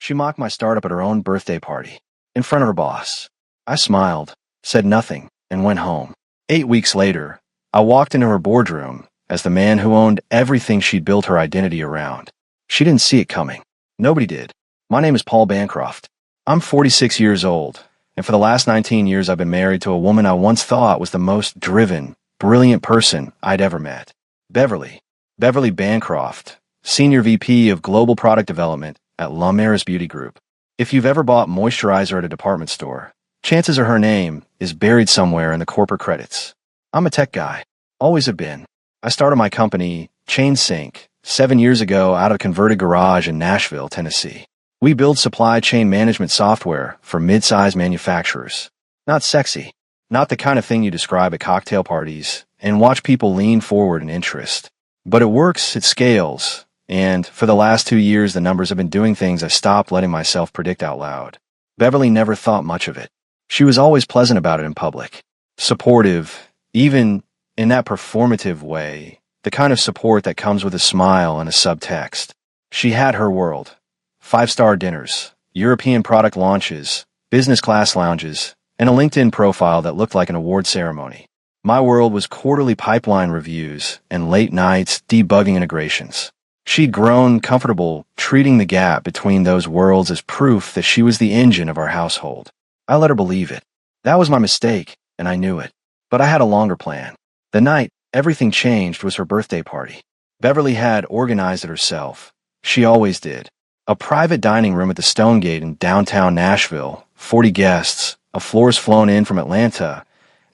She mocked my startup at her own birthday party, in front of her boss. I smiled, said nothing, and went home. 8 weeks later, I walked into her boardroom as the man who owned everything she'd built her identity around. She didn't see it coming. Nobody did. My name is Paul Bancroft. I'm 46 years old, and for the last 19 years I've been married to a woman I once thought was the most driven, brilliant person I'd ever met. Beverly Bancroft, Senior VP of Global Product Development at La Maris Beauty Group. If you've ever bought moisturizer at a department store, chances are her name is buried somewhere in the corporate credits. I'm a tech guy. Always have been. I started my company, ChainSync, 7 years ago out of a converted garage in Nashville, Tennessee. We build supply chain management software for mid-sized manufacturers. Not sexy. Not the kind of thing you describe at cocktail parties and watch people lean forward in interest. But it works, it scales, and for the last 2 years the numbers have been doing things I stopped letting myself predict out loud. Beverly never thought much of it. She was always pleasant about it in public. Supportive, even in that performative way, the kind of support that comes with a smile and a subtext. She had her world. 5-star dinners, European product launches, business class lounges, and a LinkedIn profile that looked like an award ceremony. My world was quarterly pipeline reviews and late nights debugging integrations. She'd grown comfortable treating the gap between those worlds as proof that she was the engine of our household. I let her believe it. That was my mistake, and I knew it. But I had a longer plan. The night everything changed was her birthday party. Beverly had organized it herself. She always did. A private dining room at the Stonegate in downtown Nashville, 40 guests, a floors flown in from Atlanta,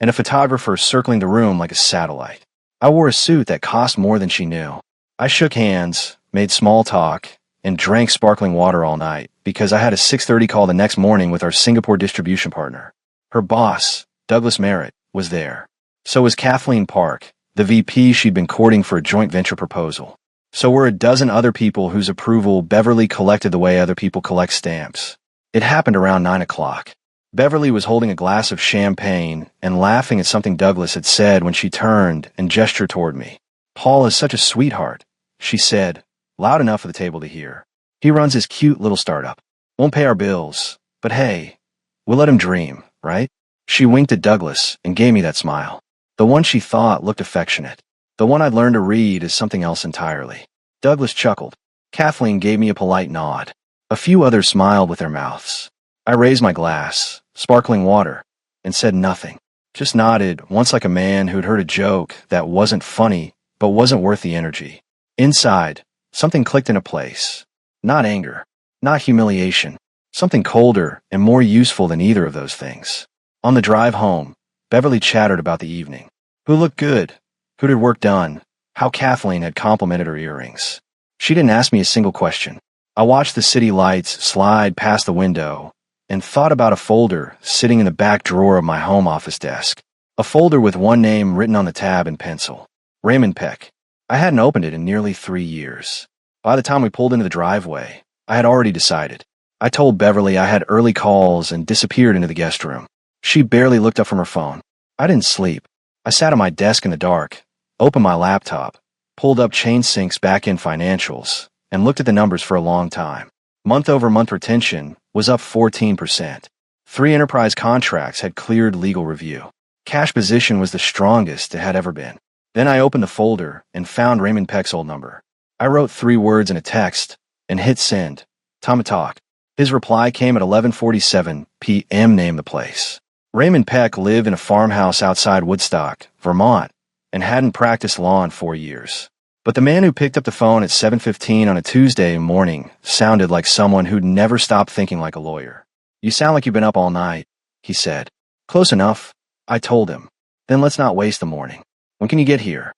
and a photographer circling the room like a satellite. I wore a suit that cost more than she knew. I shook hands, made small talk, and drank sparkling water all night because I had a 6:30 call the next morning with our Singapore distribution partner. Her boss, Douglas Merritt, was there. So was Kathleen Park, the VP she'd been courting for a joint venture proposal. So were a dozen other people whose approval Beverly collected the way other people collect stamps. It happened around 9 o'clock. Beverly was holding a glass of champagne and laughing at something Douglas had said when she turned and gestured toward me. "Paul is such a sweetheart," she said, loud enough for the table to hear. "He runs his cute little startup. Won't pay our bills, but hey, we'll let him dream, right?" She winked at Douglas and gave me that smile. The one she thought looked affectionate. The one I'd learned to read as something else entirely. Douglas chuckled. Kathleen gave me a polite nod. A few others smiled with their mouths. I raised my glass, sparkling water, and said nothing. Just nodded, once like a man who'd heard a joke that wasn't funny, but wasn't worth the energy. Inside, something clicked into place. Not anger, not humiliation. Something colder and more useful than either of those things. On the drive home, Beverly chattered about the evening. Who looked good? Who'd had work done? How Kathleen had complimented her earrings. She didn't ask me a single question. I watched the city lights slide past the window and thought about a folder sitting in the back drawer of my home office desk. A folder with one name written on the tab in pencil. Raymond Peck. I hadn't opened it in nearly 3 years. By the time we pulled into the driveway, I had already decided. I told Beverly I had early calls and disappeared into the guest room. She barely looked up from her phone. I didn't sleep. I sat at my desk in the dark, opened my laptop, pulled up ChainSync's back-end financials, and looked at the numbers for a long time. Month-over-month retention was up 14%. 3 enterprise contracts had cleared legal review. Cash position was the strongest it had ever been. Then I opened the folder and found Raymond Peck's old number. I wrote 3 words in a text and hit send. "Time to talk." His reply came at 11:47 p.m. Name the place. Raymond Peck lived in a farmhouse outside Woodstock, Vermont, and hadn't practiced law in 4 years. But the man who picked up the phone at 7:15 on a Tuesday morning sounded like someone who'd never stopped thinking like a lawyer. "You sound like you've been up all night," he said. "Close enough," I told him. "Then let's not waste the morning. When can you get here?"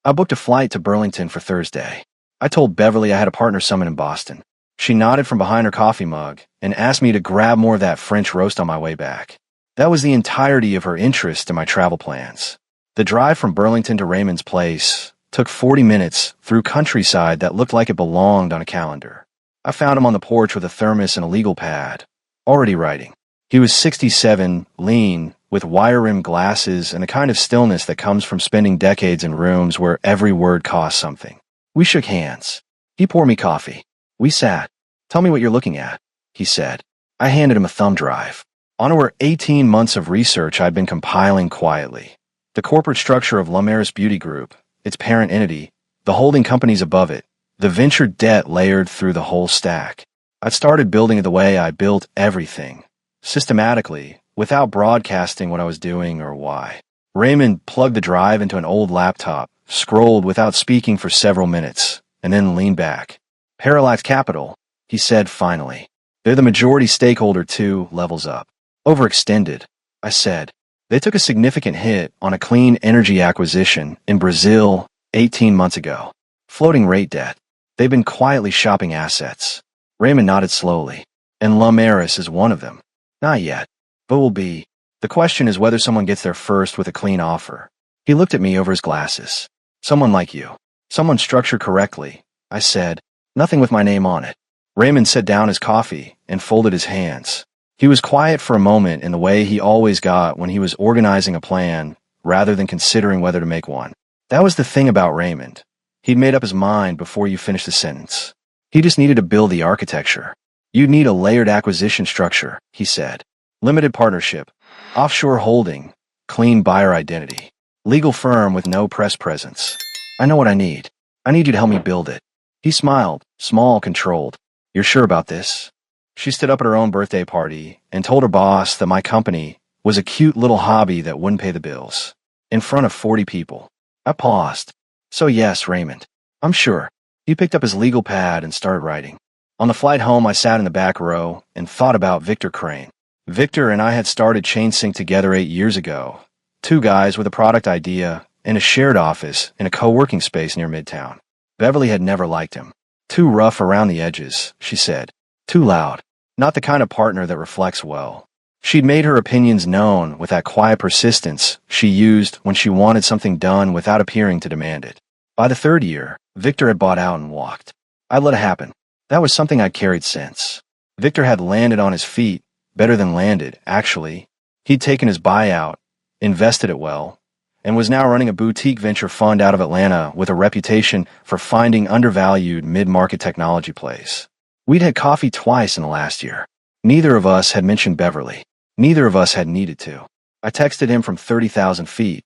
I booked a flight to Burlington for Thursday. I told Beverly I had a partner summit in Boston. She nodded from behind her coffee mug and asked me to grab more of that French roast on my way back. That was the entirety of her interest in my travel plans. The drive from Burlington to Raymond's place took 40 minutes through countryside that looked like it belonged on a calendar. I found him on the porch with a thermos and a legal pad, already writing. He was 67, lean, with wire-rimmed glasses and the kind of stillness that comes from spending decades in rooms where every word costs something. We shook hands. He poured me coffee. We sat. Tell me what you're looking at, he said. I handed him a thumb drive. On were 18 months of research I'd been compiling quietly. The corporate structure of Narrated Beauty Group, its parent entity, the holding companies above it, the venture debt layered through the whole stack. I'd started building it the way I built everything, systematically, without broadcasting what I was doing or why. Raymond plugged the drive into an old laptop, scrolled without speaking for several minutes, and then leaned back. Parallax Capital, he said finally. They're the majority stakeholder 2 levels up. Overextended, I said. They took a significant hit on a clean energy acquisition in Brazil 18 months ago. Floating rate debt. They've been quietly shopping assets. Raymond nodded slowly. And Narrated is one of them. Not yet, but will be. The question is whether someone gets there first with a clean offer. He looked at me over his glasses. Someone like you. Someone structured correctly, I said. Nothing with my name on it. Raymond set down his coffee and folded his hands. He was quiet for a moment in the way he always got when he was organizing a plan rather than considering whether to make one. That was the thing about Raymond. He'd made up his mind before you finished the sentence. He just needed to build the architecture. You'd need a layered acquisition structure, he said. Limited partnership, offshore holding, clean buyer identity, legal firm with no press presence. I know what I need. I need you to help me build it. He smiled, small, controlled. You're sure about this? She stood up at her own birthday party and told her boss that my company was a cute little hobby that wouldn't pay the bills. In front of 40 people. I paused. So yes, Raymond. I'm sure. He picked up his legal pad and started writing. On the flight home, I sat in the back row and thought about Victor Crane. Victor and I had started ChainSync together 8 years ago. 2 guys with a product idea in a shared office in a co-working space near Midtown. Beverly had never liked him. Too rough around the edges, she said. Too loud. Not the kind of partner that reflects well. She'd made her opinions known with that quiet persistence she used when she wanted something done without appearing to demand it. By the 3rd year, Victor had bought out and walked. I let it happen. That was something I'd carried since. Victor had landed on his feet, better than landed, actually. He'd taken his buyout, invested it well, and was now running a boutique venture fund out of Atlanta with a reputation for finding undervalued mid-market technology plays. We'd had coffee twice in the last year. Neither of us had mentioned Beverly. Neither of us had needed to. I texted him from 30,000 feet.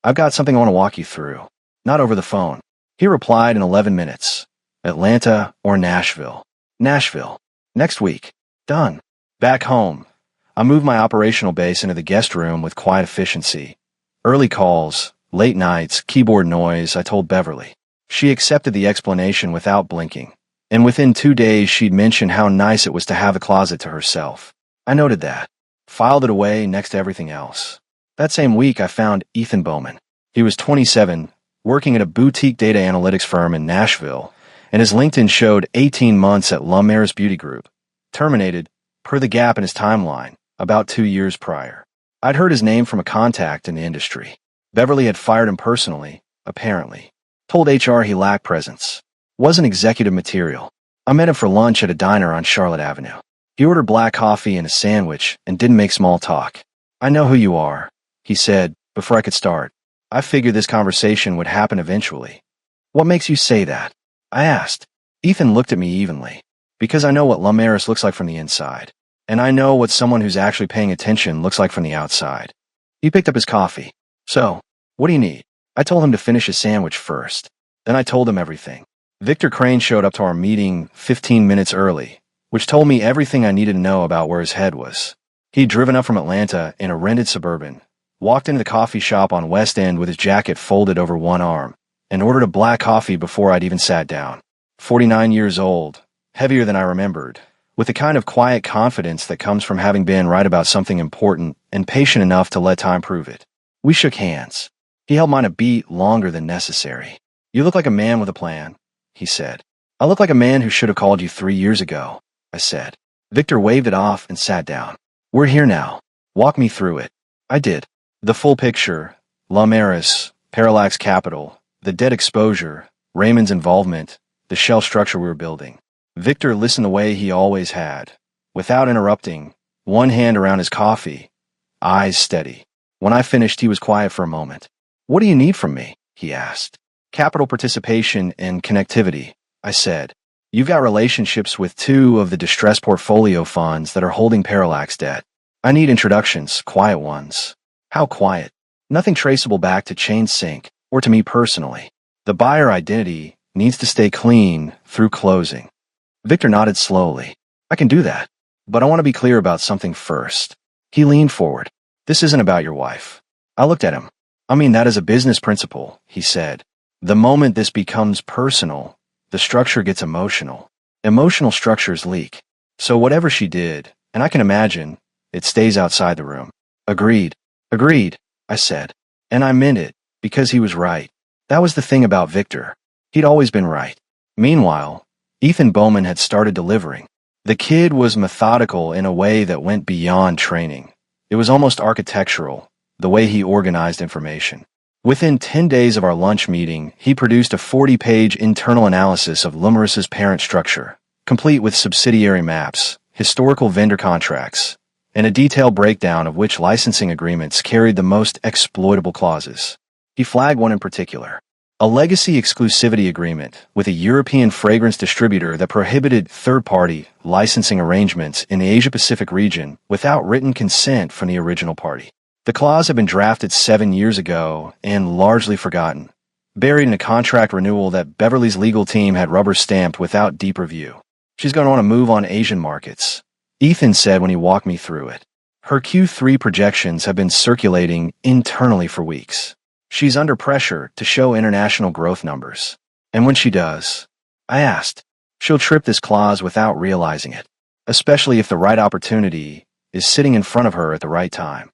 I've got something I want to walk you through. Not over the phone. He replied in 11 minutes. Atlanta or Nashville? Nashville. Next week. Done. Back home. I moved my operational base into the guest room with quiet efficiency. Early calls, late nights, keyboard noise, I told Beverly. She accepted the explanation without blinking. And within 2 days, she'd mentioned how nice it was to have a closet to herself. I noted that. Filed it away next to everything else. That same week, I found Ethan Bowman. He was 27, working at a boutique data analytics firm in Nashville, and his LinkedIn showed 18 months at Narrated Beauty Group. Terminated, per the gap in his timeline, about 2 years prior. I'd heard his name from a contact in the industry. Beverly had fired him personally, apparently. Told HR he lacked presence. Wasn't executive material. I met him for lunch at a diner on Charlotte Avenue. He ordered black coffee and a sandwich and didn't make small talk. I know who you are, he said, before I could start. I figured this conversation would happen eventually. What makes you say that? I asked. Ethan looked at me evenly. Because I know what Narrated looks like from the inside. And I know what someone who's actually paying attention looks like from the outside. He picked up his coffee. So, what do you need? I told him to finish his sandwich first. Then I told him everything. Victor Crane showed up to our meeting 15 minutes early, which told me everything I needed to know about where his head was. He'd driven up from Atlanta in a rented Suburban, walked into the coffee shop on West End with his jacket folded over one arm, and ordered a black coffee before I'd even sat down. 49 years old, heavier than I remembered, with the kind of quiet confidence that comes from having been right about something important and patient enough to let time prove it. We shook hands. He held mine a beat longer than necessary. You look like a man with a plan, he said. I look like a man who should have called you 3 years ago, I said. Victor waved it off and sat down. We're here now. Walk me through it. I did. The full picture, Narrated, Parallax Capital, the debt exposure, Raymond's involvement, the shell structure we were building. Victor listened the way he always had, without interrupting, one hand around his coffee, eyes steady. When I finished, he was quiet for a moment. What do you need from me? He asked. Capital participation and connectivity, I said. You've got relationships with two of the distressed portfolio funds that are holding Parallax debt. I need introductions, quiet ones. How quiet? Nothing traceable back to Chain Sync or to me personally. The buyer identity needs to stay clean through closing. Victor nodded slowly. I can do that. But I want to be clear about something first. He leaned forward. This isn't about your wife. I looked at him. I mean that as a business principle, he said. The moment this becomes personal, the structure gets emotional. Emotional structures leak. So whatever she did, and I can imagine, it stays outside the room. Agreed. Agreed, I said. And I meant it, because he was right. That was the thing about Victor. He'd always been right. Meanwhile, Ethan Bowman had started delivering. The kid was methodical in a way that went beyond training. It was almost architectural, the way he organized information. Within 10 days of our lunch meeting, he produced a 40-page internal analysis of Lumerus's parent structure, complete with subsidiary maps, historical vendor contracts, and a detailed breakdown of which licensing agreements carried the most exploitable clauses. He flagged one in particular. A legacy exclusivity agreement with a European fragrance distributor that prohibited third-party licensing arrangements in the Asia-Pacific region without written consent from the original party. The clause had been drafted 7 years ago and largely forgotten, buried in a contract renewal that Beverly's legal team had rubber-stamped without deep review. She's going to want to move on Asian markets, Ethan said when he walked me through it. Her Q3 projections have been circulating internally for weeks. She's under pressure to show international growth numbers. And when she does, I asked, she'll trip this clause without realizing it, especially if the right opportunity is sitting in front of her at the right time.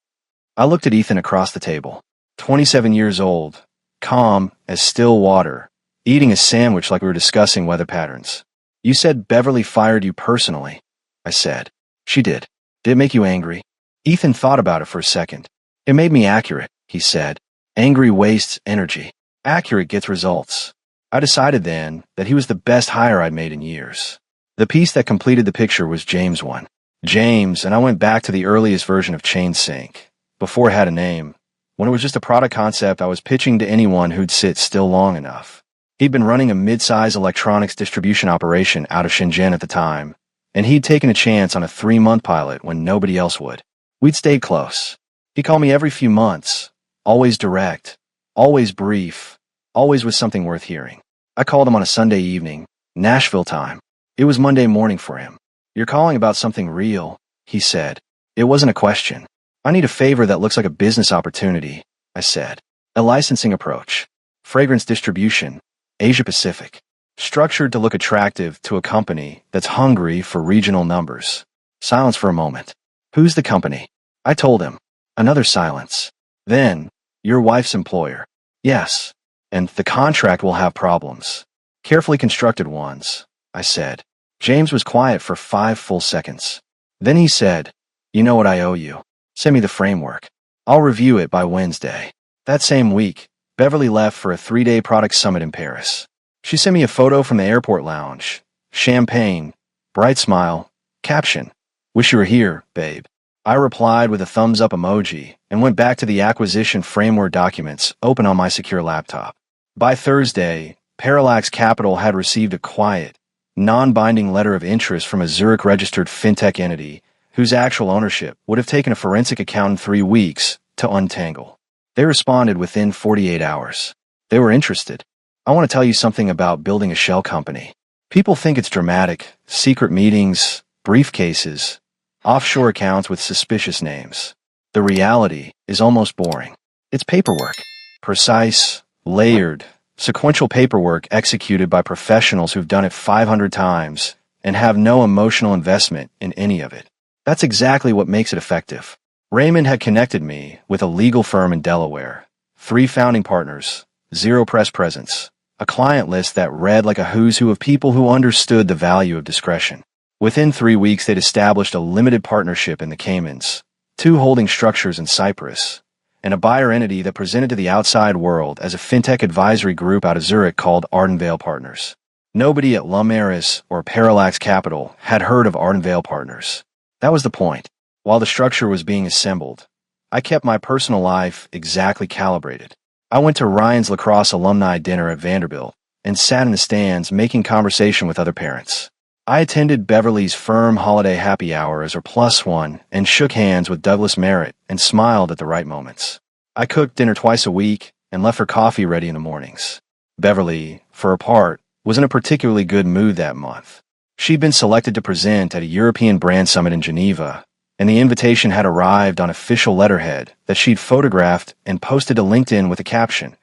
I looked at Ethan across the table, 27 years old, calm as still water, eating a sandwich like we were discussing weather patterns. You said Beverly fired you personally, I said. She did. Did it make you angry? Ethan thought about it for a second. It made me accurate, he said. Angry wastes energy. Accurate gets results. I decided then that he was the best hire I'd made in years. The piece that completed the picture was James' one. James, and I went back to the earliest version of Chain Sync, before it had a name, when it was just a product concept I was pitching to anyone who'd sit still long enough. He'd been running a mid-size electronics distribution operation out of Shenzhen at the time, and he'd taken a chance on a 3-month pilot when nobody else would. We'd stayed close. He'd call me every few months, always direct, always brief, always with something worth hearing. I called him on a Sunday evening, Nashville time. It was Monday morning for him. You're calling about something real, he said. It wasn't a question. I need a favor that looks like a business opportunity, I said. A licensing approach. Fragrance distribution. Asia Pacific. Structured to look attractive to a company that's hungry for regional numbers. Silence for a moment. Who's the company? I told him. Another silence. Then, your wife's employer. Yes. And the contract will have problems. Carefully constructed ones, I said. James was quiet for 5 full seconds. Then he said, you know what I owe you. Send me the framework. I'll review it by Wednesday. That same week, Beverly left for a 3-day product summit in Paris. She sent me a photo from the airport lounge. Champagne. Bright smile. Caption. Wish you were here, babe. I replied with a thumbs-up emoji and went back to the acquisition framework documents open on my secure laptop. By Thursday, Parallax Capital had received a quiet, non-binding letter of interest from a Zurich-registered fintech entity whose actual ownership would have taken a forensic accountant 3 weeks to untangle. They responded within 48 hours. They were interested. I want to tell you something about building a shell company. People think it's dramatic, secret meetings, briefcases, offshore accounts with suspicious names. The reality is almost boring. It's paperwork. Precise, layered, sequential paperwork executed by professionals who've done it 500 times and have no emotional investment in any of it. That's exactly what makes it effective. Raymond had connected me with a legal firm in Delaware, 3 founding partners, 0 press presence, a client list that read like a who's who of people who understood the value of discretion. Within 3 weeks, they'd established a limited partnership in the Caymans, 2 holding structures in Cyprus, and a buyer entity that presented to the outside world as a fintech advisory group out of Zurich called Ardenvale Partners. Nobody at Lumerus or Parallax Capital had heard of Ardenvale Partners. That was the point. While the structure was being assembled, I kept my personal life exactly calibrated. I went to Ryan's lacrosse alumni dinner at Vanderbilt and sat in the stands making conversation with other parents. I attended Beverly's firm holiday happy hour as her plus one and shook hands with Douglas Merritt and smiled at the right moments. I cooked dinner twice a week and left her coffee ready in the mornings. Beverly, for her part, was in a particularly good mood that month. She'd been selected to present at a European brand summit in Geneva, and the invitation had arrived on official letterhead that she'd photographed and posted to LinkedIn with a caption,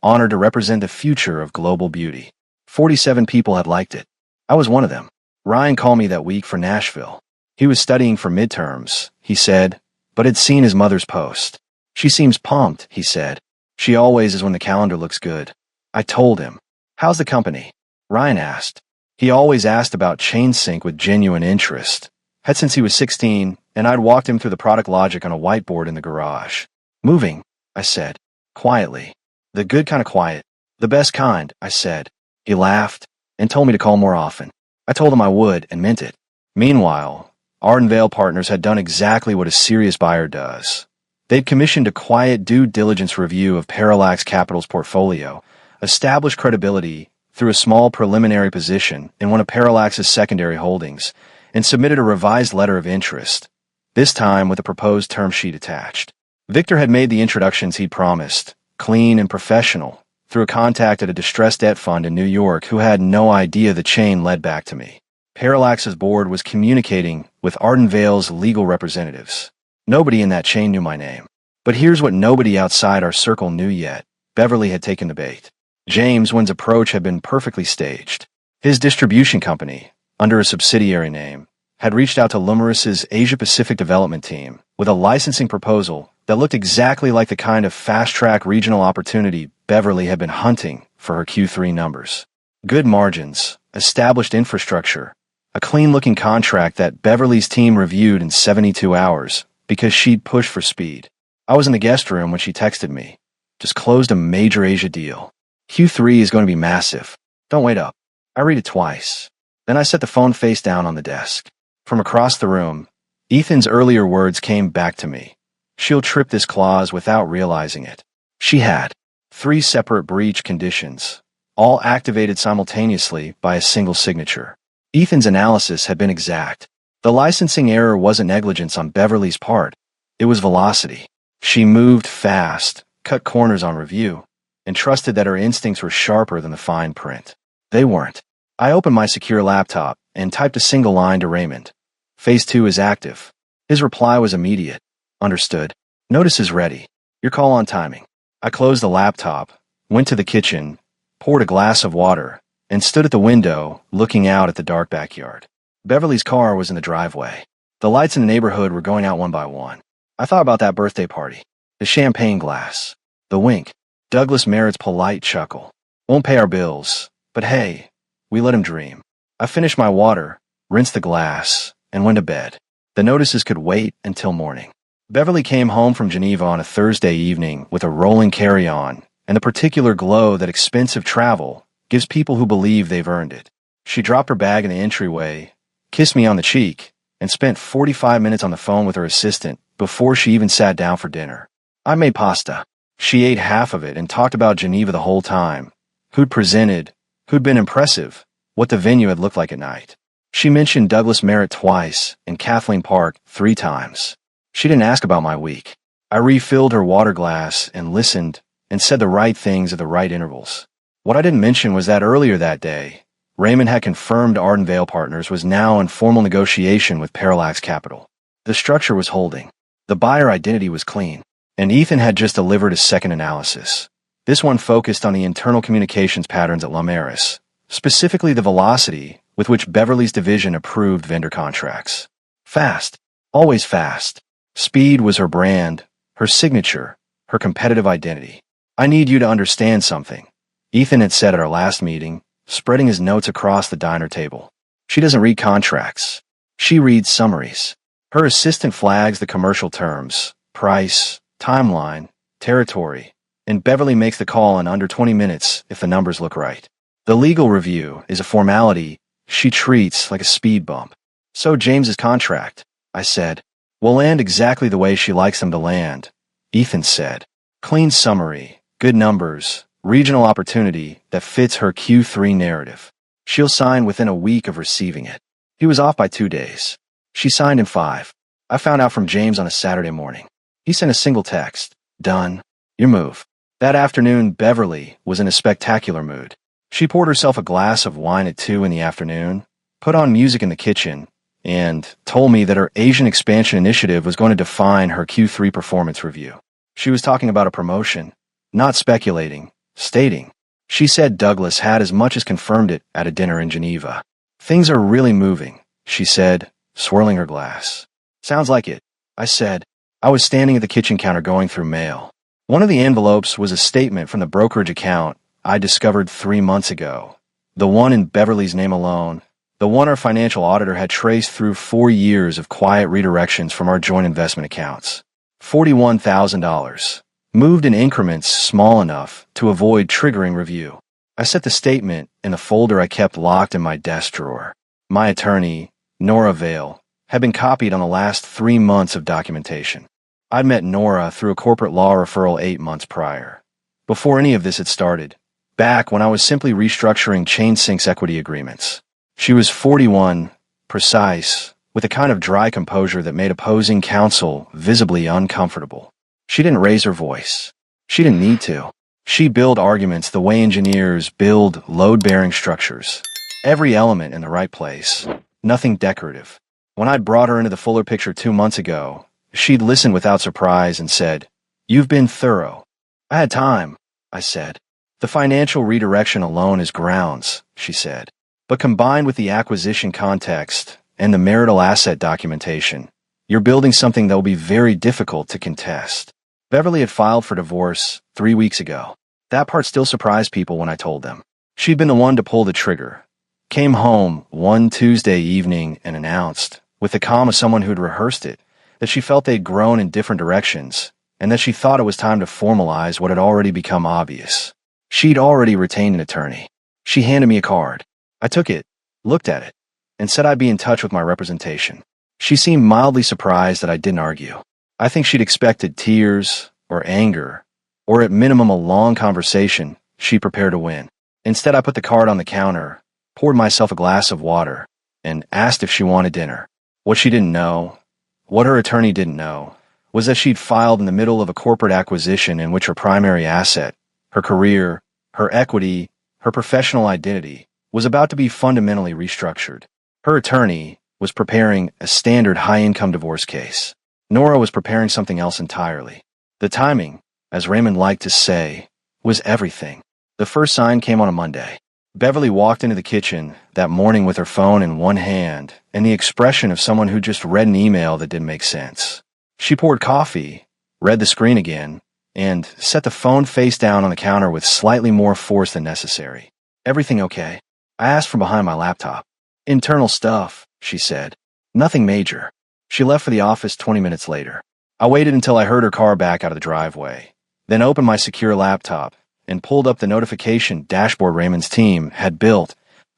"Honored to represent the future of global beauty." 47 people had liked it. I was one of them. Ryan called me that week for Nashville. He was studying for midterms, he said, but had seen his mother's post. "She seems pumped," he said. "She always is when the calendar looks good." I told him. "How's the company?" Ryan asked. He always asked about ChainSync with genuine interest. Had since he was 16, and I'd walked him through the product logic on a whiteboard in the garage. "Moving," I said, quietly. "The good kind of quiet. The best kind," I said. He laughed and told me to call more often. I told him I would and meant it. Meanwhile, Ardenvale Partners had done exactly what a serious buyer does. They'd commissioned a quiet due diligence review of Parallax Capital's portfolio, established credibility through a small preliminary position in one of Parallax's secondary holdings, and submitted a revised letter of interest, this time with a proposed term sheet attached. Victor had made the introductions he'd promised, clean and professional, through a contact at a distressed debt fund in New York who had no idea the chain led back to me. Parallax's board was communicating with Ardenvale's legal representatives. Nobody in that chain knew my name. But here's what nobody outside our circle knew yet. Beverly had taken the bait. James Wynn's approach had been perfectly staged. His distribution company, under a subsidiary name, had reached out to Lumeris's Asia-Pacific development team with a licensing proposal that looked exactly like the kind of fast-track regional opportunity Beverly had been hunting for her Q3 numbers. Good margins, established infrastructure, a clean-looking contract that Beverly's team reviewed in 72 hours because she'd pushed for speed. I was in the guest room when she texted me. "Just closed a major Asia deal. Q3 is going to be massive. Don't wait up." I read it twice. Then I set the phone face down on the desk. From across the room, Ethan's earlier words came back to me. She'll trip this clause without realizing it. She had 3 separate breach conditions, all activated simultaneously by a single signature. Ethan's analysis had been exact. The licensing error wasn't negligence on Beverly's part. It was velocity. She moved fast, cut corners on review, and trusted that her instincts were sharper than the fine print. They weren't. I opened my secure laptop and typed a single line to Raymond. "Phase 2 is active." His reply was immediate. "Understood. Notice is ready. Your call on timing." I closed the laptop, went to the kitchen, poured a glass of water, and stood at the window, looking out at the dark backyard. Beverly's car was in the driveway. The lights in the neighborhood were going out one by one. I thought about that birthday party. The champagne glass. The wink. Douglas Merritt's polite chuckle. "Won't pay our bills. But hey, we let him dream." I finished my water, rinsed the glass, and went to bed. The notices could wait until morning. Beverly came home from Geneva on a Thursday evening with a rolling carry-on and the particular glow that expensive travel gives people who believe they've earned it. She dropped her bag in the entryway, kissed me on the cheek, and spent 45 minutes on the phone with her assistant before she even sat down for dinner. I made pasta. She ate half of it and talked about Geneva the whole time, who'd presented, who'd been impressive, what the venue had looked like at night. She mentioned Douglas Merritt twice and Kathleen Park 3 times. She didn't ask about my week. I refilled her water glass and listened and said the right things at the right intervals. What I didn't mention was that earlier that day, Raymond had confirmed Ardenvale Partners was now in formal negotiation with Parallax Capital. The structure was holding. The buyer identity was clean. And Ethan had just delivered his second analysis. This one focused on the internal communications patterns at Lumeris, specifically the velocity with which Beverly's division approved vendor contracts. Fast. Always fast. Speed was her brand, her signature, her competitive identity. "I need you to understand something," Ethan had said at our last meeting, spreading his notes across the diner table. "She doesn't read contracts. She reads summaries. Her assistant flags the commercial terms, price, timeline, territory, and Beverly makes the call in under 20 minutes if the numbers look right. The legal review is a formality she treats like a speed bump. So James's contract," I said, "will land exactly the way she likes them to land," Ethan said. "Clean summary, good numbers, regional opportunity that fits her Q3 narrative. She'll sign within a week of receiving it. He was off by 2 days. She signed in 5. I found out from James on a Saturday morning. He sent a single text. Done. Your move. That afternoon, Beverly was in a spectacular mood. She poured herself a glass of wine at 2 in the afternoon, put on music in the kitchen, and told me that her Asian expansion initiative was going to define her Q3 performance review. She was talking about a promotion, not speculating, stating. She said Douglas had as much as confirmed it at a dinner in Geneva. Things are really moving, she said, swirling her glass. Sounds like it, I said. I was standing at the kitchen counter going through mail. One of the envelopes was a statement from the brokerage account I discovered 3 months ago. The one in Beverly's name alone. The one our financial auditor had traced through 4 years of quiet redirections from our joint investment accounts. $41,000. Moved in increments small enough to avoid triggering review. I set the statement in a folder I kept locked in my desk drawer. My attorney, Nora Vale, had been copied on the last 3 months of documentation. I'd met Nora through a corporate law referral 8 months prior. Before any of this had started, back when I was simply restructuring ChainSync's equity agreements. She was 41, precise, with a kind of dry composure that made opposing counsel visibly uncomfortable. She didn't raise her voice. She didn't need to. She built arguments the way engineers build load-bearing structures. Every element in the right place. Nothing decorative. When I'd brought her into the fuller picture 2 months ago, she'd listened without surprise and said, "You've been thorough." I had time, I said. The financial redirection alone is grounds, she said. But combined with the acquisition context and the marital asset documentation, you're building something that will be very difficult to contest. Beverly had filed for divorce 3 weeks ago. That part still surprised people when I told them. She'd been the one to pull the trigger. Came home one Tuesday evening and announced, with the calm of someone who'd rehearsed it, that she felt they'd grown in different directions, and that she thought it was time to formalize what had already become obvious. She'd already retained an attorney. She handed me a card. I took it, looked at it, and said I'd be in touch with my representation. She seemed mildly surprised that I didn't argue. I think she'd expected tears, or anger, or at minimum a long conversation she prepared to win. Instead, I put the card on the counter, poured myself a glass of water, and asked if she wanted dinner. What she didn't know, what her attorney didn't know, was that she'd filed in the middle of a corporate acquisition in which her primary asset, her career, her equity, her professional identity, was about to be fundamentally restructured. Her attorney was preparing a standard high-income divorce case. Nora was preparing something else entirely. The timing, as Raymond liked to say, was everything. The first sign came on a Monday. Beverly walked into the kitchen that morning with her phone in one hand and the expression of someone who just read an email that didn't make sense. She poured coffee, read the screen again, and set the phone face down on the counter with slightly more force than necessary. "Everything okay?" I asked from behind my laptop. "Internal stuff," she said. "Nothing major." She left for the office 20 minutes later. I waited until I heard her car back out of the driveway, then opened my secure laptop and pulled up the notification dashboard Raymond's team had built,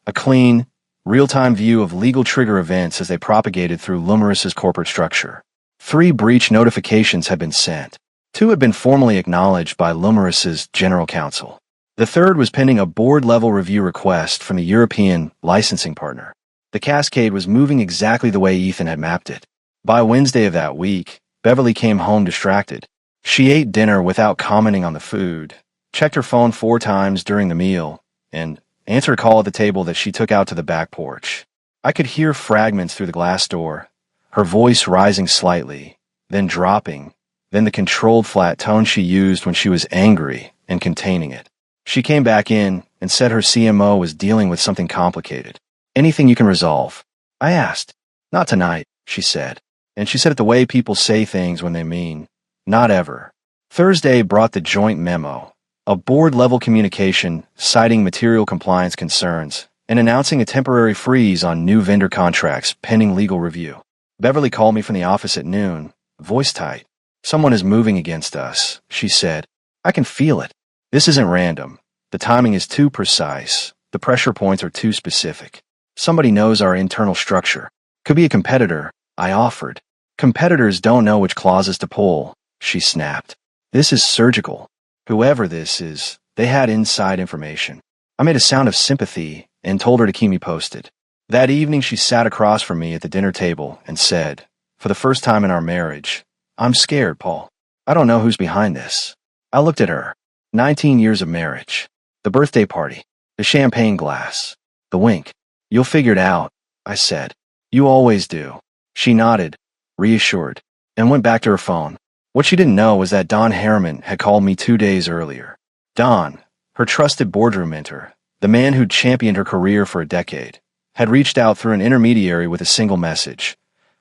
a clean, real-time view of legal trigger events as they propagated through Lumeris's corporate structure. 3 breach notifications had been sent. 2 had been formally acknowledged by Lumeris's general counsel. The third was pending a board-level review request from the European licensing partner. The cascade was moving exactly the way Ethan had mapped it. By Wednesday of that week, Beverly came home distracted. She ate dinner without commenting on the food, checked her phone 4 times during the meal, and answered a call at the table that she took out to the back porch. I could hear fragments through the glass door, her voice rising slightly, then dropping, then the controlled flat tone she used when she was angry and containing it. She came back in and said her CMO was dealing with something complicated. "Anything you can resolve?" I asked. "Not tonight," she said. And she said it the way people say things when they mean, "Not ever." Thursday brought the joint memo, a board-level communication citing material compliance concerns and announcing a temporary freeze on new vendor contracts pending legal review. Beverly called me from the office at noon, voice tight. "Someone is moving against us," she said. "I can feel it. This isn't random. The timing is too precise. The pressure points are too specific. Somebody knows our internal structure. Could be a competitor," I offered. "Competitors don't know which clauses to pull," she snapped. "This is surgical. Whoever this is, They had inside information. I made a sound of sympathy and told her to keep me posted. That evening, she sat across from me at the dinner table and said, for the first time in our marriage, "I'm scared, Paul. I don't know who's behind this." I looked at her. 19 years of marriage. The birthday party. The champagne glass. The wink. "You'll figure it out," I said. "You always do." She nodded, reassured, and went back to her phone. What she didn't know was that Don Harriman had called me 2 days earlier. Don, her trusted boardroom mentor, the man who'd championed her career for a decade, had reached out through an intermediary with a single message.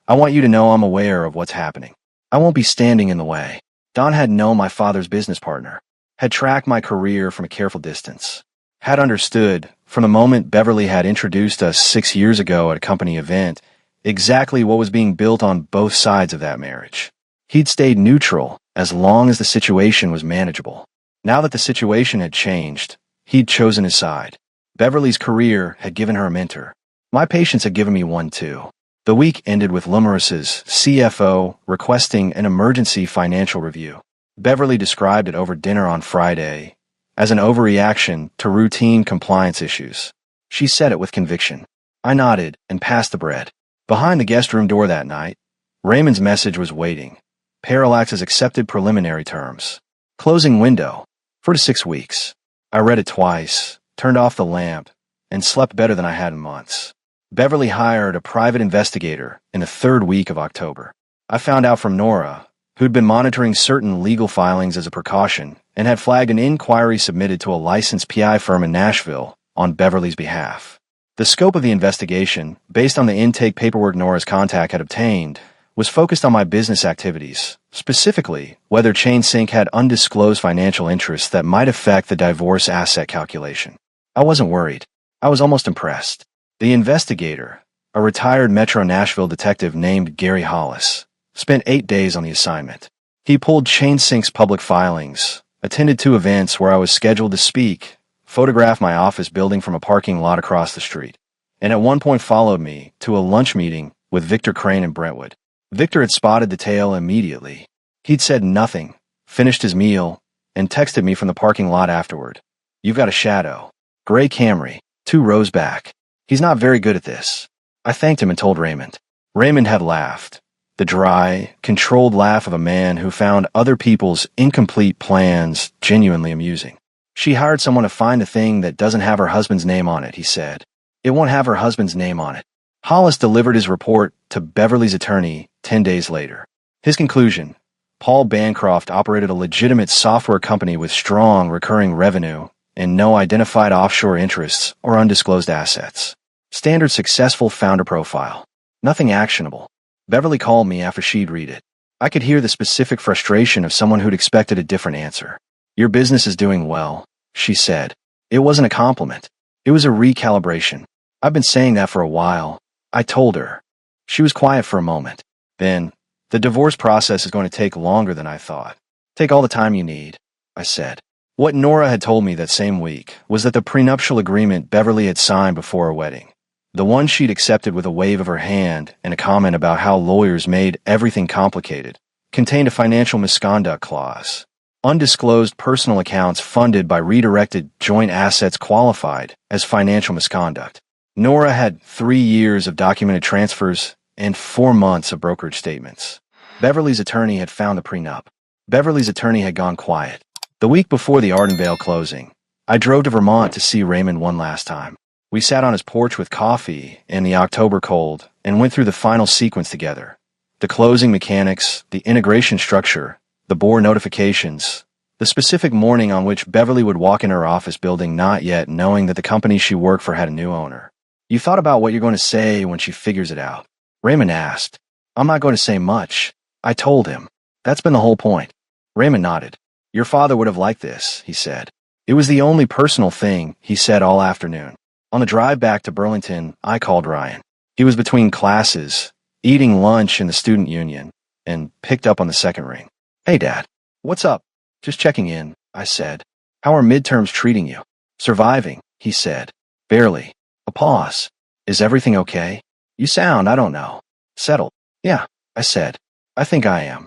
"I want you to know I'm aware of what's happening. I won't be standing in the way." Don had known my father's business partner, had tracked my career from a careful distance, had understood, from the moment Beverly had introduced us 6 years ago at a company event, exactly what was being built on both sides of that marriage. He'd stayed neutral as long as the situation was manageable. Now that the situation had changed, he'd chosen his side. Beverly's career had given her a mentor. My patients had given me one too. The week ended with Lumorus's CFO requesting an emergency financial review. Beverly described it over dinner on Friday as an overreaction to routine compliance issues. She said it with conviction. I nodded and passed the bread. Behind the guest room door that night, Raymond's message was waiting. Parallax has accepted preliminary terms. Closing window. 4 to 6 weeks. I read it twice, turned off the lamp, and slept better than I had in months. Beverly hired a private investigator in the 3rd week of October. I found out from Nora, who'd been monitoring certain legal filings as a precaution and had flagged an inquiry submitted to a licensed PI firm in Nashville on Beverly's behalf. The scope of the investigation, based on the intake paperwork Nora's contact had obtained, was focused on my business activities, specifically whether ChainSync had undisclosed financial interests that might affect the divorce asset calculation. I wasn't worried. I was almost impressed. The investigator, a retired Metro Nashville detective named Gary Hollis, spent 8 days on the assignment. He pulled ChainSync's public filings, attended 2 events where I was scheduled to speak, photographed my office building from a parking lot across the street, and at one point followed me to a lunch meeting with Victor Crane in Brentwood. Victor had spotted the tail immediately. He'd said nothing, finished his meal, and texted me from the parking lot afterward. "You've got a shadow. Gray Camry, 2 rows back. He's not very good at this." I thanked him and told Raymond. Raymond had laughed. The dry, controlled laugh of a man who found other people's incomplete plans genuinely amusing. "She hired someone to find a thing that doesn't have her husband's name on it," he said. "It won't have her husband's name on it." Hollis delivered his report to Beverly's attorney 10 days later. His conclusion: Paul Bancroft operated a legitimate software company with strong recurring revenue and no identified offshore interests or undisclosed assets. Standard successful founder profile. Nothing actionable. Beverly called me after she'd read it. I could hear the specific frustration of someone who'd expected a different answer. "Your business is doing well," she said. It wasn't a compliment. It was a recalibration. "I've been saying that for a while," I told her. She was quiet for a moment. Then, "The divorce process is going to take longer than I thought." "Take all the time you need," I said. What Nora had told me that same week was that the prenuptial agreement Beverly had signed before her wedding, the one she'd accepted with a wave of her hand and a comment about how lawyers made everything complicated, contained a financial misconduct clause. Undisclosed personal accounts funded by redirected joint assets qualified as financial misconduct. Nora had 3 years of documented transfers and 4 months of brokerage statements. Beverly's attorney had found the prenup. Beverly's attorney had gone quiet. The week before the Ardenvale closing, I drove to Vermont to see Raymond one last time. We sat on his porch with coffee in the October cold and went through the final sequence together. The closing mechanics, the integration structure, the board notifications, the specific morning on which Beverly would walk in her office building not yet knowing that the company she worked for had a new owner. "You thought about what you're going to say when she figures it out?" Raymond asked. "I'm not going to say much," I told him. "That's been the whole point." Raymond nodded. "Your father would have liked this," he said. It was the only personal thing he said all afternoon. On the drive back to Burlington, I called Ryan. He was between classes, eating lunch in the student union, and picked up on the second ring. "Hey, Dad. What's up?" "Just checking in," I said. "How are midterms treating you?" "Surviving," he said. "Barely." A pause. "Is everything okay?" "You sound, I don't know, settled." "Yeah," I said. "I think I am."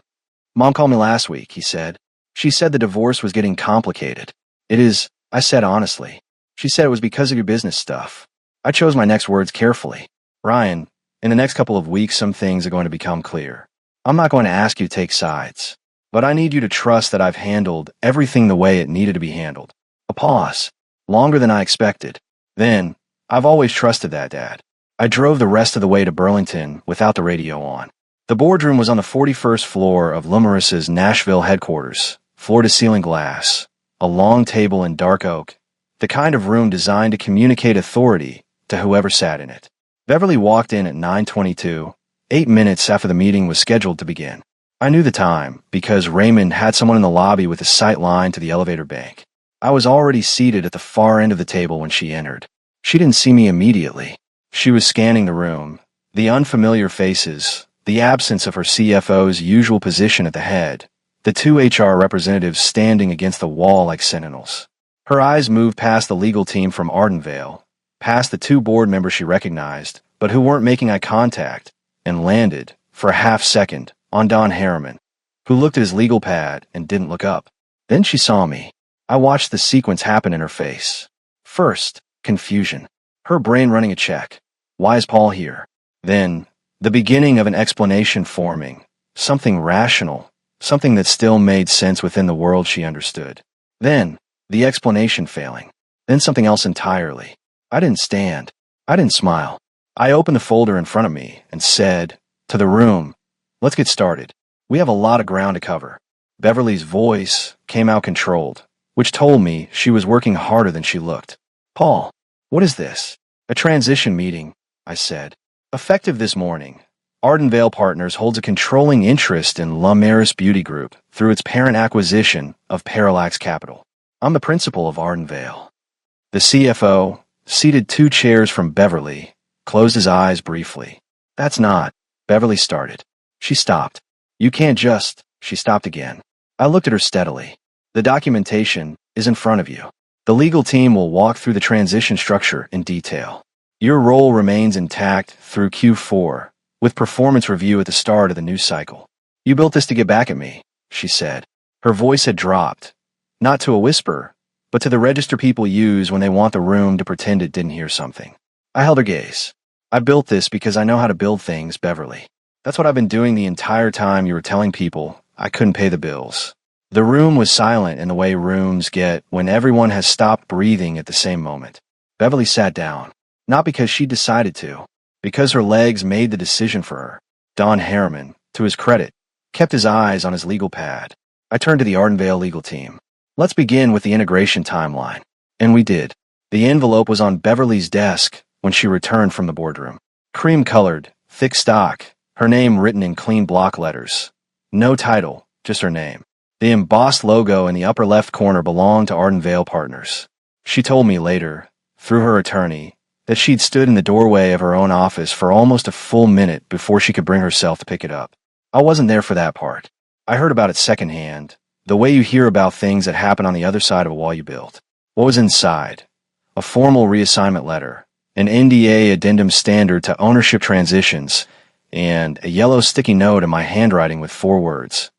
"Mom called me last week," he said. "She said the divorce was getting complicated." "It is," I said honestly. She said it was because of your business stuff. I chose my next words carefully. Ryan, in the next couple of weeks, some things are going to become clear. I'm not going to ask you to take sides, but I need you to trust that I've handled everything the way it needed to be handled. A pause. Longer than I expected. Then, I've always trusted that, Dad. I drove the rest of the way to Burlington without the radio on. The boardroom was on the 41st floor of Lumeris's Nashville headquarters, floor-to-ceiling glass, a long table in dark oak, the kind of room designed to communicate authority to whoever sat in it. Beverly walked in at 9:22, 8 minutes after the meeting was scheduled to begin. I knew the time because Raymond had someone in the lobby with a sight line to the elevator bank. I was already seated at the far end of the table when she entered. She didn't see me immediately. She was scanning the room, the unfamiliar faces, the absence of her CFO's usual position at the head, the two HR representatives standing against the wall like sentinels. Her eyes moved past the legal team from Ardenvale, past the two board members she recognized, but who weren't making eye contact, and landed, for a half second, on Don Harriman, who looked at his legal pad and didn't look up. Then she saw me. I watched the sequence happen in her face. First, confusion. Her brain running a check. Why is Paul here? Then, the beginning of an explanation forming. Something rational. Something that still made sense within the world she understood. Then, the explanation failing. Then something else entirely. I didn't stand. I didn't smile. I opened the folder in front of me and said, to the room, let's get started. We have a lot of ground to cover. Beverly's voice came out controlled, which told me she was working harder than she looked. Paul, what is this? A transition meeting, I said. Effective this morning, Ardenvale Partners holds a controlling interest in Lumeris Beauty Group through its parent acquisition of Parallax Capital. I'm the principal of Ardenvale. The CFO, seated 2 chairs from Beverly, closed his eyes briefly. That's not, Beverly started. She stopped. You can't just, she stopped again. I looked at her steadily. The documentation is in front of you. The legal team will walk through the transition structure in detail. Your role remains intact through Q4, with performance review at the start of the new cycle. You built this to get back at me, she said. Her voice had dropped, not to a whisper, but to the register people use when they want the room to pretend it didn't hear something. I held her gaze. I built this because I know how to build things, Beverly. That's what I've been doing the entire time you were telling people I couldn't pay the bills. The room was silent in the way rooms get when everyone has stopped breathing at the same moment. Beverly sat down, not because she decided to, because her legs made the decision for her. Don Harriman, to his credit, kept his eyes on his legal pad. I turned to the Ardenvale legal team. Let's begin with the integration timeline. And we did. The envelope was on Beverly's desk when she returned from the boardroom. Cream-colored, thick stock, her name written in clean block letters. No title, just her name. The embossed logo in the upper left corner belonged to Ardenvale Partners. She told me later, through her attorney, that she'd stood in the doorway of her own office for almost a full minute before she could bring herself to pick it up. I wasn't there for that part. I heard about it secondhand, the way you hear about things that happen on the other side of a wall you built. What was inside? A formal reassignment letter, an NDA addendum standard to ownership transitions, and a yellow sticky note in my handwriting with 4 words.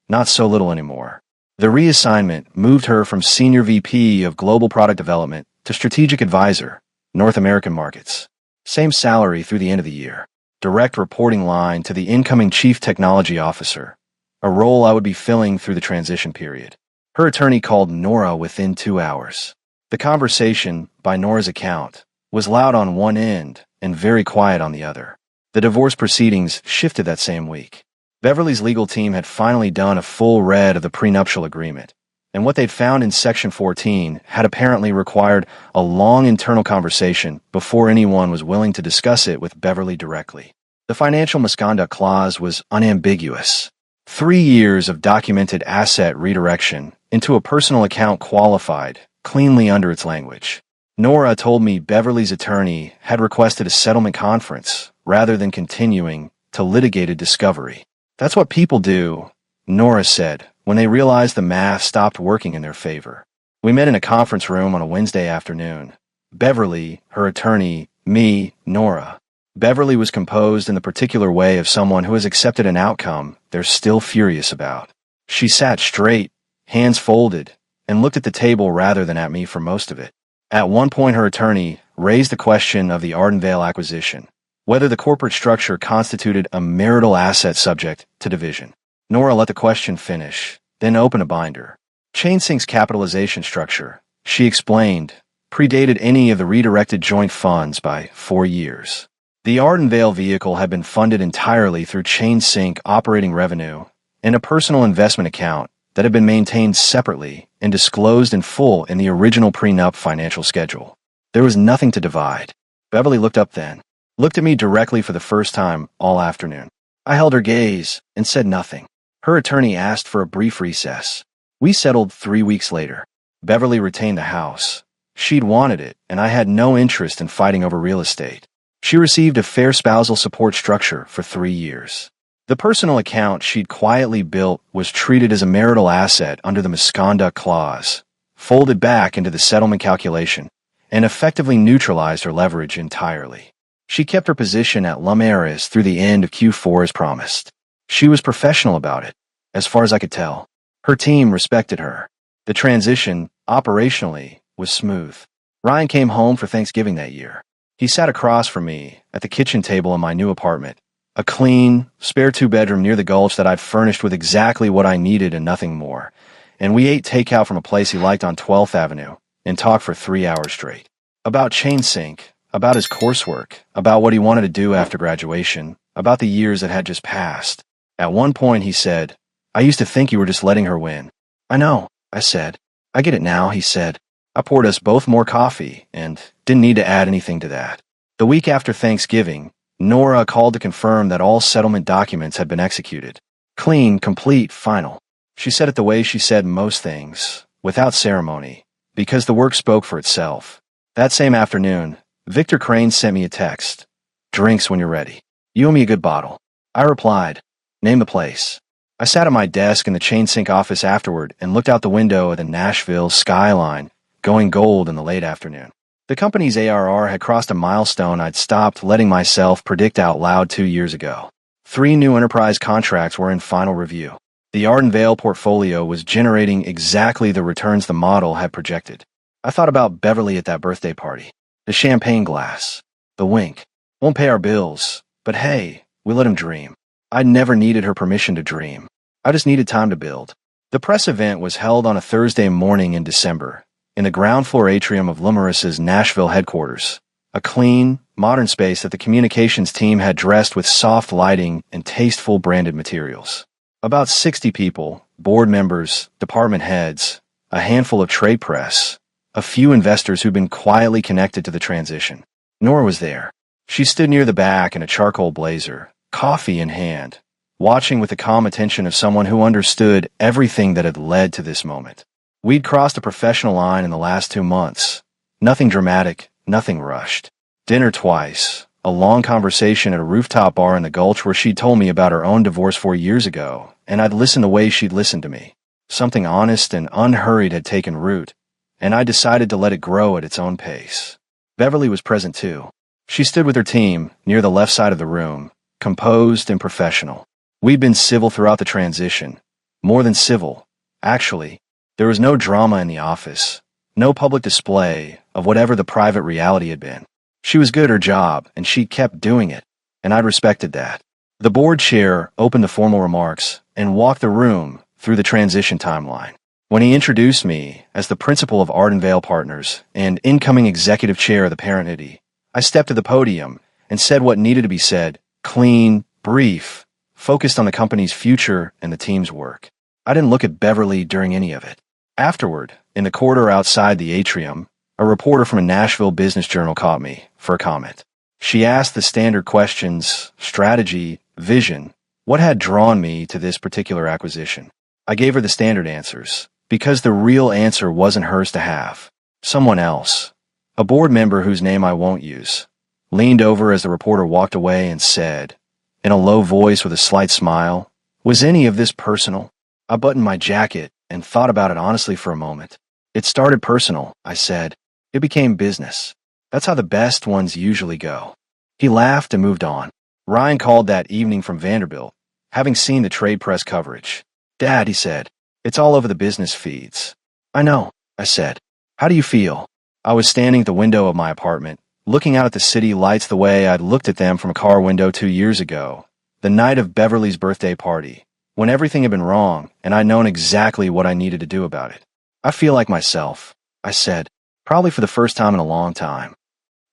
Not so little anymore. The reassignment moved her from Senior VP of Global Product Development to Strategic Advisor, North American Markets. Same salary through the end of the year. Direct reporting line to the incoming Chief Technology Officer, a role I would be filling through the transition period. Her attorney called Nora within 2 hours. The conversation, by Nora's account, was loud on one end and very quiet on the other. The divorce proceedings shifted that same week. Beverly's legal team had finally done a full read of the prenuptial agreement, and what they'd found in Section 14 had apparently required a long internal conversation before anyone was willing to discuss it with Beverly directly. The financial misconduct clause was unambiguous. 3 years of documented asset redirection into a personal account qualified cleanly under its language. Nora told me Beverly's attorney had requested a settlement conference rather than continuing to litigated discovery. That's what people do, Nora said, when they realized the math stopped working in their favor. We met in a conference room on a Wednesday afternoon. Beverly, her attorney, me, Nora. Beverly was composed in the particular way of someone who has accepted an outcome they're still furious about. She sat straight, hands folded, and looked at the table rather than at me for most of it. At one point, her attorney raised the question of the Ardenvale acquisition, whether the corporate structure constituted a marital asset subject to division. Nora let the question finish, then opened a binder. ChainSync's capitalization structure, she explained, predated any of the redirected joint funds by 4 years. The Ardenvale vehicle had been funded entirely through ChainSync operating revenue and a personal investment account that had been maintained separately and disclosed in full in the original prenup financial schedule. There was nothing to divide. Beverly looked up then, looked at me directly for the first time all afternoon. I held her gaze and said nothing. Her attorney asked for a brief recess. We settled 3 weeks later. Beverly retained the house. She'd wanted it, and I had no interest in fighting over real estate. She received a fair spousal support structure for 3 years. The personal account she'd quietly built was treated as a marital asset under the misconduct clause, folded back into the settlement calculation, and effectively neutralized her leverage entirely. She kept her position at Lumaris through the end of Q4 as promised. She was professional about it, as far as I could tell. Her team respected her. The transition, operationally, was smooth. Ryan came home for Thanksgiving that year. He sat across from me at the kitchen table in my new apartment, a clean, spare 2-bedroom near the Gulch that I'd furnished with exactly what I needed and nothing more, and we ate takeout from a place he liked on 12th Avenue and talked for 3 hours straight. About ChainSync, about his coursework, about what he wanted to do after graduation, about the years that had just passed. At one point he said, "I used to think you were just letting her win." "I know," I said. "I get it now," he said. I poured us both more coffee and didn't need to add anything to that. The week after Thanksgiving, Nora called to confirm that all settlement documents had been executed. Clean, complete, final. She said it the way she said most things, without ceremony, because the work spoke for itself. That same afternoon, Victor Crane sent me a text. "Drinks when you're ready. You owe me a good bottle." I replied, "Name the place." I sat at my desk in the ChainSync office afterward and looked out the window at the Nashville skyline, going gold in the late afternoon. The company's ARR had crossed a milestone I'd stopped letting myself predict out loud 2 years ago. 3 new enterprise contracts were in final review. The Ardenvale portfolio was generating exactly the returns the model had projected. I thought about Beverly at that birthday party. The champagne glass. The wink. Won't pay our bills, but hey, we let him dream. I never needed her permission to dream. I just needed time to build. The press event was held on a Thursday morning in December, in the ground floor atrium of Lumaris's Nashville headquarters, a clean, modern space that the communications team had dressed with soft lighting and tasteful branded materials. About 60 people, board members, department heads, a handful of trade press, a few investors who'd been quietly connected to the transition. Nora was there. She stood near the back in a charcoal blazer, coffee in hand, watching with the calm attention of someone who understood everything that had led to this moment. We'd crossed a professional line in the last 2 months. Nothing dramatic, nothing rushed. Dinner twice, a long conversation at a rooftop bar in the Gulch where she'd told me about her own divorce 4 years ago, and I'd listened the way she'd listened to me. Something honest and unhurried had taken root, and I decided to let it grow at its own pace. Beverly was present too. She stood with her team near the left side of the room, composed and professional. We'd been civil throughout the transition. More than civil, actually. There was no drama in the office, no public display of whatever the private reality had been. She was good at her job, and she kept doing it, and I respected that. The board chair opened the formal remarks and walked the room through the transition timeline. When he introduced me as the principal of Ardenvale Partners and incoming executive chair of the parent entity, I stepped to the podium and said what needed to be said, clean, brief, focused on the company's future and the team's work. I didn't look at Beverly during any of it. Afterward, in the corridor outside the atrium, a reporter from a Nashville business journal caught me for a comment. She asked the standard questions, strategy, vision, what had drawn me to this particular acquisition. I gave her the standard answers, because the real answer wasn't hers to have. Someone else, a board member whose name I won't use, leaned over as the reporter walked away and said, in a low voice with a slight smile, "Was any of this personal?" I buttoned my jacket and thought about it honestly for a moment. "It started personal," I said. "It became business. That's how the best ones usually go." He laughed and moved on. Ryan called that evening from Vanderbilt, having seen the trade press coverage. "Dad," he said, "it's all over the business feeds." I know, I said. How do you feel? I was standing at the window of my apartment, looking out at the city lights the way I'd looked at them from a car window 2 years ago, the night of Beverly's birthday party, when everything had been wrong and I'd known exactly what I needed to do about it. I feel like myself, I said, probably for the first time in a long time.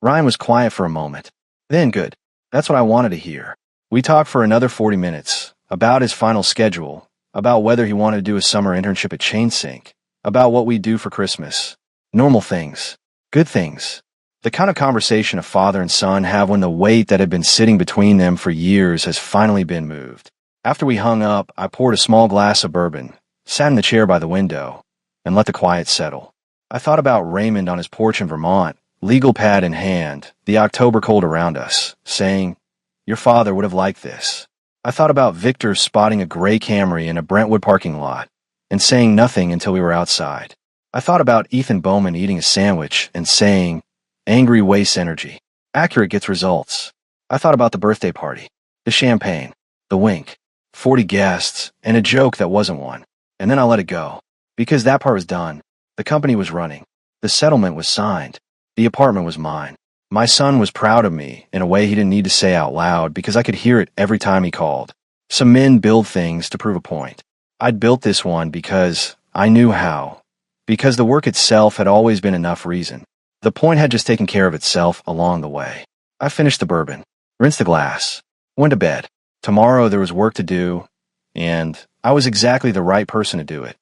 Ryan was quiet for a moment. Then good. That's what I wanted to hear. We talked for another 40 minutes, about his final schedule, about whether he wanted to do a summer internship at ChainSync, about what we'd do for Christmas. Normal things. Good things. The kind of conversation a father and son have when the weight that had been sitting between them for years has finally been moved. After we hung up, I poured a small glass of bourbon, sat in the chair by the window, and let the quiet settle. I thought about Raymond on his porch in Vermont, legal pad in hand, the October cold around us, saying, "Your father would have liked this." I thought about Victor spotting a gray Camry in a Brentwood parking lot and saying nothing until we were outside. I thought about Ethan Bowman eating a sandwich and saying, "Angry wastes energy. Accurate gets results." I thought about the birthday party, the champagne, the wink, 40 guests, and a joke that wasn't one. And then I let it go. Because that part was done. The company was running. The settlement was signed. The apartment was mine. My son was proud of me in a way he didn't need to say out loud because I could hear it every time he called. Some men build things to prove a point. I'd built this one because I knew how. Because the work itself had always been enough reason. The point had just taken care of itself along the way. I finished the bourbon, rinsed the glass, went to bed. Tomorrow there was work to do, and I was exactly the right person to do it.